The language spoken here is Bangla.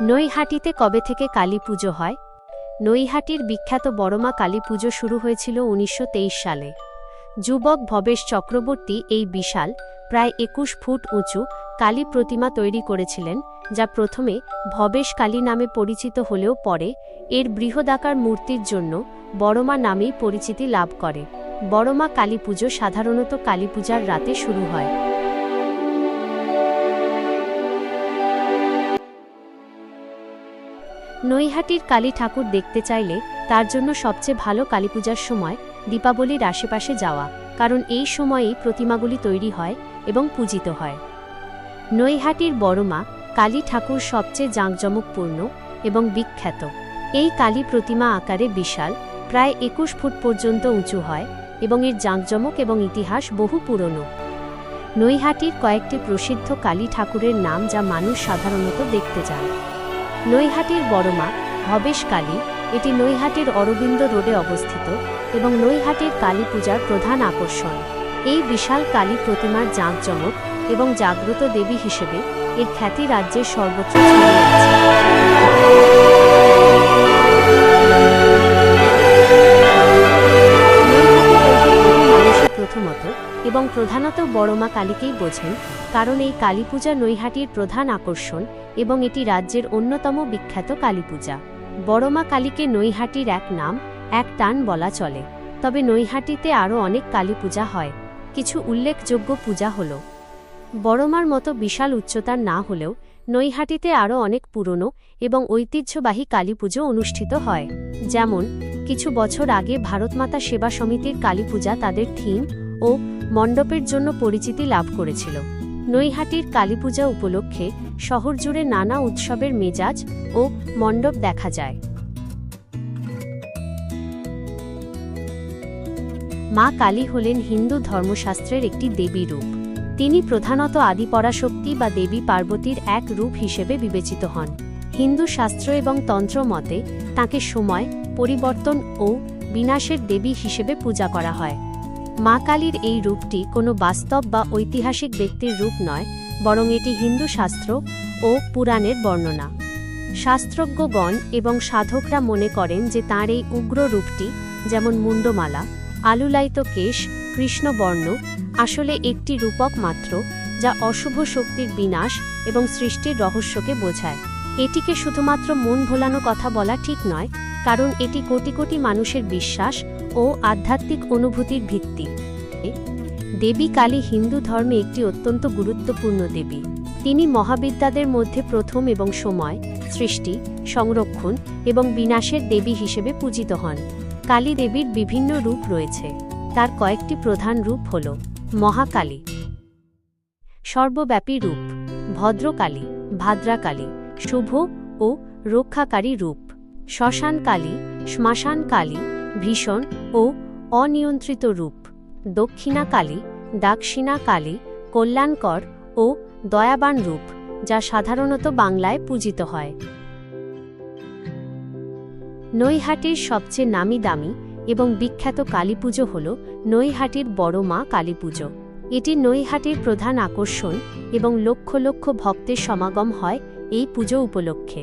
নৈহাটিতে কবে থেকে কালী পুজো হয়? নৈহাটির বিখ্যাত বড়মা কালী পুজো শুরু হয়েছিল ১৯২৩ সালে। যুবক ভবেশ চক্রবর্তী এই বিশাল প্রায় ২১ ফুট উঁচু কালী প্রতিমা তৈরি করেছিলেন, যা প্রথমে ভবেশ কালী নামে পরিচিত হলেও পরে এর বৃহদাকার মূর্তির জন্য বড়মা নামেই পরিচিতি লাভ করে। বড়মা কালী পুজো সাধারণত কালীপূজার রাতে শুরু হয়। নৈহাটির কালী ঠাকুর দেখতে চাইলে তার জন্য সবচেয়ে ভালো কালীপূজার সময় দীপাবলির আশেপাশে যাওয়া, কারণ এই সময়েই প্রতিমাগুলি তৈরি হয় এবং পূজিত হয়। নৈহাটির বড়মা কালী ঠাকুর সবচেয়ে জাঁকজমকপূর্ণ এবং বিখ্যাত। এই কালী প্রতিমা আকারে বিশাল, প্রায় ২১ ফুট পর্যন্ত উঁচু হয় এবং এর জাঁকজমক এবং ইতিহাস বহু পুরনো। নৈহাটির কয়েকটি প্রসিদ্ধ কালী ঠাকুরের নাম যা মানুষ সাধারণত দেখতে যান। নৈহাটির বড়মা ভবেশ কালী, এটি নৈহাটির অরবিন্দ রোডে অবস্থিত এবং নৈহাটির কালী পূজার প্রধান আকর্ষণ। এই বিশাল কালী প্রতিমার জাঁকজমক এবং জাগ্রত দেবী হিসেবে এর খ্যাতি রাজ্যের সর্বত্র ছড়িয়ে আছে। মানুষের প্রথমত এবং প্রধানত বড়মা কালীকেই বোঝেন, কারণ এই কালীপূজা নৈহাটির প্রধান আকর্ষণ এবং এটি রাজ্যের অন্যতম বিখ্যাত কালীপূজা। বড়মা কালীকে নৈহাটির এক নাম, এক টান বলা চলে। তবে নৈহাটিতে আরও অনেক কালীপূজা হয়। কিছু উল্লেখযোগ্য পূজা হল: বড়মার মতো বিশাল উচ্চতার না হলেও নৈহাটিতে আরও অনেক পুরনো এবং ঐতিহ্যবাহী কালীপুজো অনুষ্ঠিত হয়। যেমন কিছু বছর আগে ভারতমাতা সেবা সমিতির কালীপূজা তাদের থিম ও মণ্ডপের জন্য পরিচিতি লাভ করেছিল। নৈহাটির কালীপূজা উপলক্ষে শহর জুড়ে নানা উৎসবের মেজাজ ও মণ্ডপ দেখা যায়। মা কালী হলেন হিন্দু ধর্মশাস্ত্রের একটি দেবী রূপ। তিনি প্রধানত আদিপরাশক্তি বা দেবী পার্বতীর এক রূপ হিসেবে বিবেচিত হন। হিন্দু শাস্ত্র এবং তন্ত্র মতে তাঁকে সময়, পরিবর্তন ও বিনাশের দেবী হিসেবে পূজা করা হয়। মা কালীর এই রূপটি কোনো বাস্তব বা ঐতিহাসিক ব্যক্তির রূপ নয়, বরং এটি হিন্দু শাস্ত্র ও পুরাণের বর্ণনা। শাস্ত্রজ্ঞগণ এবং সাধকরা মনে করেন যে তাঁর এই উগ্র রূপটি, যেমন মুন্ডমালা, আলুলায়িত কেশ, কৃষ্ণবর্ণ, আসলে একটি রূপক মাত্র, যা অশুভ শক্তির বিনাশ এবং সৃষ্টির রহস্যকে বোঝায়। এটিকে শুধুমাত্র মন ভোলানো কথা বলা ঠিক নয়, কারণ এটি কোটি কোটি মানুষের বিশ্বাস ও আধ্যাত্মিক অনুভূতির ভিত্তি। দেবী কালী হিন্দু ধর্মে একটি অত্যন্ত গুরুত্বপূর্ণ দেবী। তিনি মহাবিদ্যাদের মধ্যে প্রথম এবং সময়, সৃষ্টি, সংরক্ষণ এবং বিনাশের দেবী হিসেবে পূজিত হন। কালী দেবীর বিভিন্ন রূপ রয়েছে। তার কয়েকটি প্রধান রূপ হল: মহাকালী, সর্বব্যাপী রূপ; ভদ্রকালী, ভাদ্রাকালী, শুভ ও রক্ষাকারী রূপ; শ্মশান কালী, শ্মশান কালী, ভীষণ ও অনিয়ন্ত্রিত রূপ; দক্ষিণা কালী, দাক্ষিণা কালী, কল্যাণকর ও দয়াবান রূপ, যা সাধারণত বাংলায় পূজিত হয়। নৈহাটির সবচেয়ে নামি দামি এবং বিখ্যাত কালীপুজো হল নৈহাটির বড়মা কালীপুজো। এটি নৈহাটির প্রধান আকর্ষণ এবং লক্ষ লক্ষ ভক্তের সমাগম হয় এই পুজো উপলক্ষে।